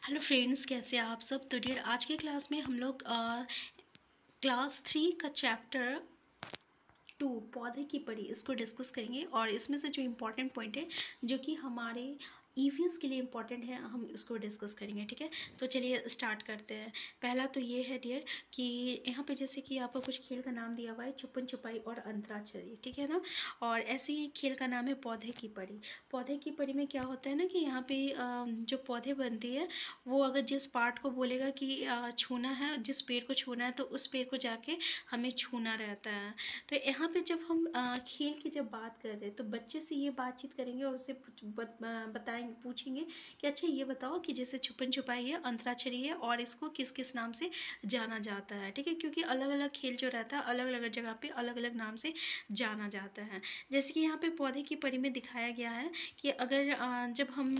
Hello friends, कैसे हैं आप सब। तो डियर, आज के क्लास में हम लोग क्लास 3 का चैप्टर 2 पौधे की पड़ी इसको डिस्कस करेंगे। और इसमें से जो इम्पोर्टेंट पॉइंट है जो कि हमारे ईवीएस के लिए इम्पॉर्टेंट है, हम उसको डिस्कस करेंगे। ठीक है, तो चलिए स्टार्ट करते हैं। पहला तो ये है डियर कि यहाँ पे जैसे कि आपको कुछ खेल का नाम दिया हुआ है, छुपन छुपाई और अंतराक्षरी। ठीक है ना। और ऐसे ही खेल का नाम है पौधे की पड़ी। पौधे की पड़ी में क्या होता है ना कि यहाँ पे जो पौधे बनती है वो अगर जिस पार्ट को बोलेगा कि छूना है, जिस पेड़ को छूना है, तो उस पेड़ को जाके हमें छूना रहता है। तो यहाँ पे जब हम खेल की जब बात कर रहे हैं तो बच्चे से ये बातचीत करेंगे और उससे बताएंगे, पूछेंगे कि अच्छा ये बताओ कि जैसे छुपन छुपाई है, अंतराक्षरी है, और इसको किस किस नाम से जाना जाता है। ठीक है, क्योंकि अलग अलग खेल जो रहता है अलग अलग जगह पे अलग अलग नाम से जाना जाता है। जैसे कि यहाँ पे पौधे की पड़ी में दिखाया गया है कि अगर जब हम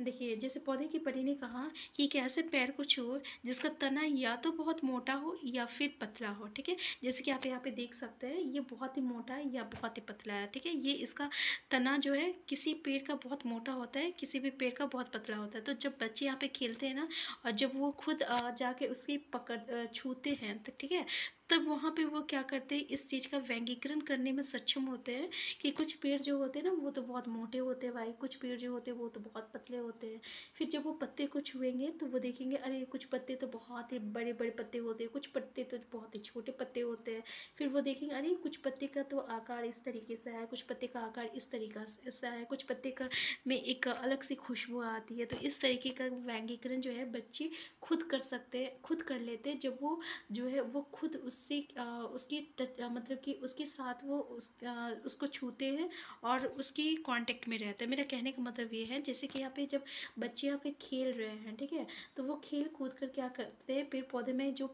देखिए, जैसे पौधे की पड़ी ने कहा कि एक ऐसे पेड़ को छू जिसका तना या तो बहुत मोटा हो या फिर पतला हो। ठीक है, जैसे कि आप यहाँ पे देख सकते हैं, ये बहुत ही मोटा है या बहुत ही पतला है। ठीक है, ये इसका तना जो है किसी पेड़ का बहुत मोटा होता है, किसी भी पेड़ का बहुत पतला होता है। तो जब बच्चे यहाँ पे खेलते हैं ना, और जब वो खुद जाके उसकी पकड़ छूते हैं, तो ठीक है, तब वहाँ पे वो क्या करते हैं, इस चीज़ का व्यंगीकरण करने में सक्षम होते हैं कि कुछ पेड़ जो होते हैं ना वो तो बहुत मोटे होते हैं भाई, कुछ पेड़ जो होते हैं वो तो बहुत पतले होते हैं। फिर जब वो पत्ते को छुएंगे तो वो देखेंगे अरे कुछ पत्ते तो बहुत ही बड़े बड़े पत्ते होते हैं, कुछ पत्ते तो बहुत ही छोटे पत्ते होते हैं। फिर वो देखेंगे अरे कुछ पत्ते का तो आकार इस तरीके से है, कुछ पत्ते का आकार इस तरीका से है, कुछ पत्ते का में एक अलग सी खुशबू आती है। तो इस तरीके का व्यंगीकरण जो है बच्चे खुद कर सकते हैं, खुद कर लेते हैं जब वो जो है वो खुद उससे उसकी मतलब कि उसके साथ वो उसको छूते हैं और उसकी कांटेक्ट में रहते हैं। मेरा कहने का मतलब ये है जैसे कि यहाँ पे जब बच्चे यहाँ पे खेल रहे हैं, ठीक है, तो वो खेल कूद कर क्या करते हैं, पेड़ पौधे में जो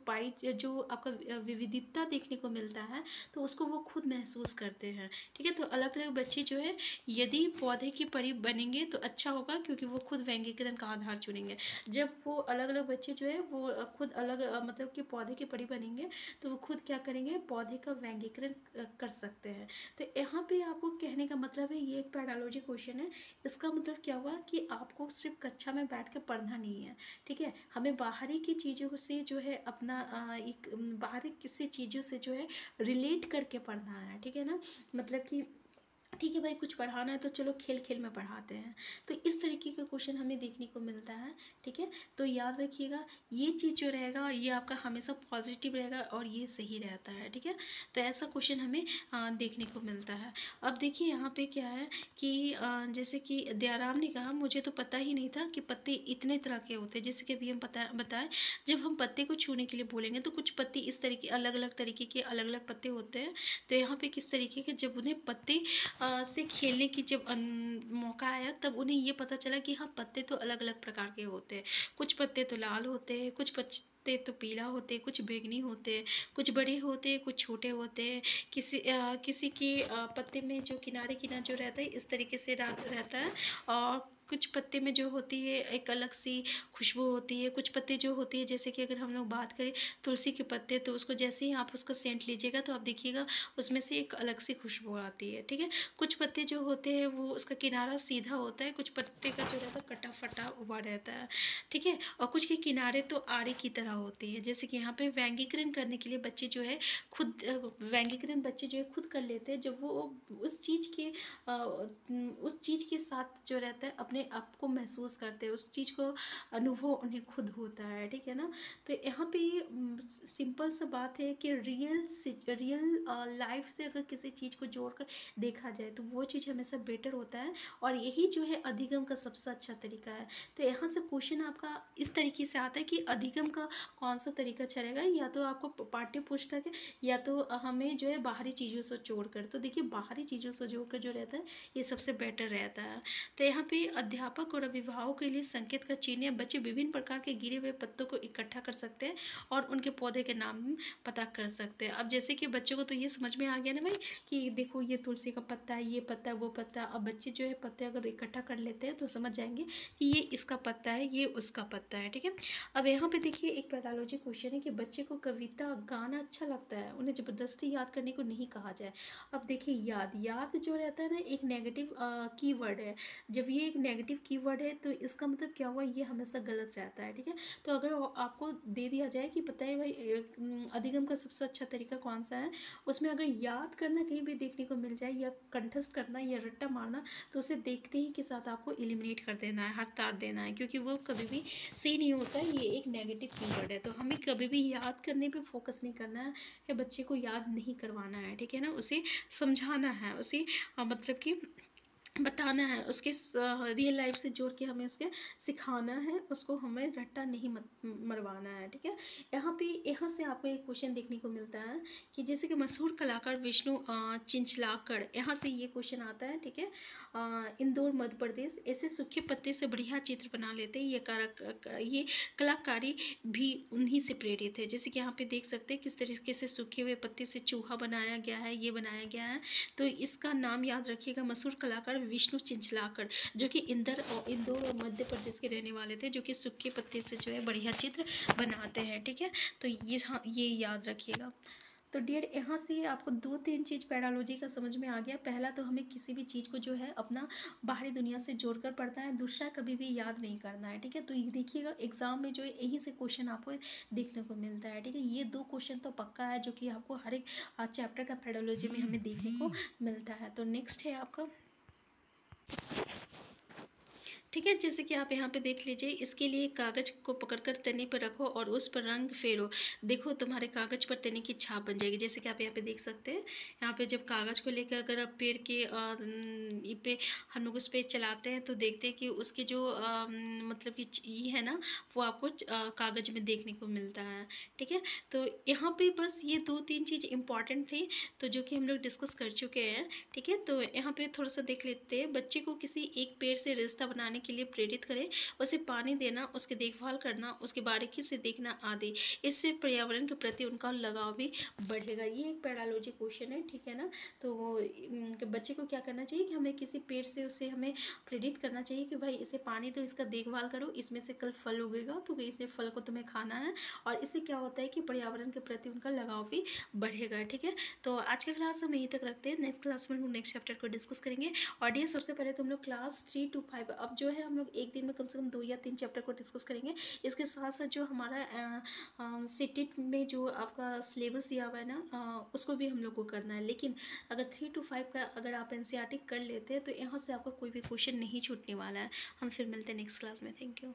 जो आपका विविधता देखने को मिलता है तो उसको वो खुद महसूस करते हैं। ठीक है, तो अलग अलग बच्चे जो है यदि पौधे की परी बनेंगे तो अच्छा होगा, क्योंकि वो खुद व्यंगीकरण का आधार चुनेंगे। जब वो अलग अलग बच्चे जो है वो खुद अलग मतलब कि पौधे की परी बनेंगे तो वो खुद क्या करेंगे, पौधे का व्यंगीकरण कर सकते हैं। तो यहाँ पे आपको कहने का मतलब है, ये एक पैडालॉजी क्वेश्चन है। इसका मतलब क्या हुआ कि आपको सिर्फ कक्षा में बैठ के पढ़ना नहीं है। ठीक है, हमें बाहरी की चीज़ों से जो है अपना एक बाहरी किसी चीज़ों से जो है रिलेट करके पढ़ना है। ठीक है ना, मतलब कि ठीक है भाई, कुछ पढ़ाना है तो चलो खेल खेल में पढ़ाते हैं। तो इस तरीके का क्वेश्चन हमें देखने को मिलता है। ठीक है, तो याद रखिएगा ये चीज़ जो रहेगा ये आपका हमेशा पॉजिटिव रहेगा और ये सही रहता है। ठीक है, तो ऐसा क्वेश्चन हमें देखने को मिलता है। अब देखिए यहाँ पे क्या है कि जैसे कि दयाराम ने कहा मुझे तो पता ही नहीं था कि पत्ते इतने तरह के होते हैं। जैसे कि अभी हम बताएं, जब हम पत्ते को छूने के लिए बोलेंगे तो कुछ पत्ते इस तरीके अलग अलग तरीके के अलग अलग पत्ते होते हैं। तो यहाँ पे किस तरीके के जब उन्हें पत्ते से खेलने की जब मौका आया तब उन्हें ये पता चला कि हाँ पत्ते तो अलग अलग प्रकार के होते हैं। कुछ पत्ते तो लाल होते हैं, कुछ पत्ते तो पीला होते हैं, कुछ बैंगनी होते हैं, कुछ बड़े होते हैं, कुछ छोटे होते हैं। किसी के पत्ते में जो किनारे किनारे जो रहता है इस तरीके से रहता है, और कुछ पत्ते में जो होती है एक अलग सी खुशबू होती है। कुछ पत्ते जो होती है जैसे कि अगर हम लोग बात करें तुलसी के पत्ते, तो उसको जैसे ही आप उसका सेंट लीजिएगा तो आप देखिएगा उसमें से एक अलग सी खुशबू आती है। ठीक है, कुछ पत्ते जो होते हैं वो उसका किनारा सीधा होता है, कुछ पत्ते का जो रहता है कटा फटा हुआ रहता है। ठीक है, और कुछ के किनारे तो आरे की तरह होती है। जैसे कि यहाँ पे व्यंगीकरण करने के लिए बच्चे जो है खुद व्यंगीकरण बच्चे जो है खुद कर लेते हैं जब वो उस चीज़ के साथ जो रहता है अपने आप को महसूस करते हैं, उस चीज़ को अनुभव उन्हें खुद होता है। ठीक है ना, तो यहाँ पे सिंपल सा बात है कि रियल लाइफ से अगर किसी चीज़ को जोड़कर देखा जाए तो वो चीज़ हमेशा बेटर होता है, और यही जो है अधिगम का सबसे अच्छा तरीका है। तो यहाँ से क्वेश्चन आपका इस तरीके से आता है कि अधिगम का कौन सा तरीका चलेगा, या तो आपको पाठ्य पुस्तक है या तो हमें जो है बाहरी चीज़ों से जोड़कर। तो देखिए बाहरी चीज़ों से जोड़कर जो रहता है ये सबसे बेटर रहता है। तो यहाँ पे अध्यापक और अभिभावक के लिए संकेत का चिन्ह है। बच्चे विभिन्न प्रकार के गिरे हुए पत्तों को इकट्ठा कर सकते हैं और उनके पौधे के नाम पता कर सकते हैं। अब जैसे कि बच्चों को तो ये समझ में आ गया ना भाई कि देखो ये तुलसी का पत्ता है, ये पत्ता है, वो पत्ता। अब बच्चे जो है पत्ते अगर इकट्ठा कर लेते हैं तो समझ जाएंगे कि ये इसका पत्ता है, ये उसका पत्ता है, ठीक है। अब यहाँ पे देखिए एक पेडालॉजी क्वेश्चन है कि बच्चे को कविता गाना अच्छा लगता है, उन्हें ज़बरदस्ती याद करने को नहीं कहा जाए। अब देखिए याद जो रहता है ना, एक नेगेटिव कीवर्ड है। जब ये एक नेगेटिव कीवर्ड है तो इसका मतलब क्या हुआ, ये हमेशा गलत रहता है, ठीक है। तो अगर आपको दे दिया जाए कि पता है भाई अधिगम का सबसे अच्छा तरीका कौन सा है, उसमें अगर याद करना कहीं भी देखने को मिल जाए या कंठस्थ करना या रट्टा मारना, तो उसे देखते ही के साथ आपको एलिमिनेट कर देना है, हटा देना है, क्योंकि वो कभी भी सही नहीं होता है। ये एक नेगेटिव कीवर्ड है। तो हमें कभी भी याद करने पे फोकस नहीं करना है या बच्चे को याद नहीं करवाना है, ठीक है ना। उसे समझाना है, उसे मतलब कि बताना है, उसके रियल लाइफ से जोड़ के हमें उसके सिखाना है, उसको हमें रट्टा नहीं मरवाना है, ठीक है। यहाँ से आपको एक क्वेश्चन देखने को मिलता है कि जैसे कि मशहूर कलाकार विष्णु चिंचलाकड़, यहाँ से ये क्वेश्चन आता है, ठीक है। इंदौर मध्य प्रदेश, ऐसे सूखे पत्ते से बढ़िया चित्र बना लेते हैं। ये कलाकारी भी उन्हीं से प्रेरित है। जैसे कि यहाँ पे देख सकते हैं किस तरीके से सूखे हुए पत्ते से चूहा बनाया गया है, ये बनाया गया है। तो इसका नाम याद रखिएगा, मशहूर कलाकार विष्णु चिंचलाकड़, जो कि इंदौर और मध्य प्रदेश के रहने वाले थे, जो कि सूखे पत्ते से जो है बढ़िया चित्र बनाते हैं, ठीक है। तो ये याद रखिएगा। तो डियर यहाँ से आपको 2-3 चीज़ पैडालॉजी का समझ में आ गया। पहला तो हमें किसी भी चीज़ को जो है अपना बाहरी दुनिया से जोड़कर पढ़ना है, दूसरा कभी भी याद नहीं करना है, ठीक है। तो ये देखिएगा एग्जाम में जो है यहीं से क्वेश्चन आपको देखने को मिलता है, ठीक है। ये 2 क्वेश्चन तो पक्का है जो कि आपको हर एक चैप्टर का पैडालॉजी में हमें देखने को मिलता है। तो नेक्स्ट है आपका, ठीक है। जैसे कि आप यहाँ पे देख लीजिए, इसके लिए कागज़ को पकड़कर तने पर रखो और उस पर रंग फेरो, देखो तुम्हारे कागज़ पर तने की छाप बन जाएगी। जैसे कि आप यहाँ पे देख सकते हैं, यहाँ पे जब कागज़ को लेकर अगर आप पेड़ के पे हम लोग उस पर चलाते हैं तो देखते हैं कि उसके जो मतलब कि ये है ना, वो आपको कागज़ में देखने को मिलता है, ठीक है। तो यहाँ पे बस ये 2-3 चीज़ इंपॉर्टेंट थी, तो जो कि हम लोग डिस्कस कर चुके हैं, ठीक है। तो यहाँ पे थोड़ा सा देख लेते हैं। बच्चे को किसी एक पेड़ से रिश्ता बनाने के लिए प्रेरित करें, उसे पानी देना, उसकी देखभाल करना, उसकी बारीकी से देखना आदि। इससे पर्यावरण के प्रति उनका लगाव भी बढ़ेगा। ये एक पैडालॉजी क्वेश्चन है, ठीक है ना। तो बच्चे को क्या करना चाहिए कि हमें किसी पेड़ से उसे हमें प्रेरित करना चाहिए कि भाई इसे पानी दो, इसका देखभाल करो, इसमें से कल फल उगेगा तो इसे फल को तुम्हें खाना है, और इससे क्या होता है कि पर्यावरण के प्रति उनका लगाव भी बढ़ेगा, ठीक है। तो आज का क्लास हम यहीं तक रखते हैं। नेक्स्ट क्लास में हम नेक्स्ट चैप्टर को डिस्कस करेंगे। और ये सबसे पहले तो हम लोग क्लास 3 to 5 अब जो है हम लोग एक दिन में कम से कम 2 या 3 चैप्टर को डिस्कस करेंगे। इसके साथ साथ जो हमारा सेटेट में जो आपका सिलेबस दिया हुआ है ना, उसको भी हम लोग को करना है। लेकिन अगर 3 to 5 का अगर आप NCERT कर लेते हैं तो यहाँ से आपको कोई भी क्वेश्चन नहीं छूटने वाला है। हम फिर मिलते हैं नेक्स्ट क्लास में। Thank you.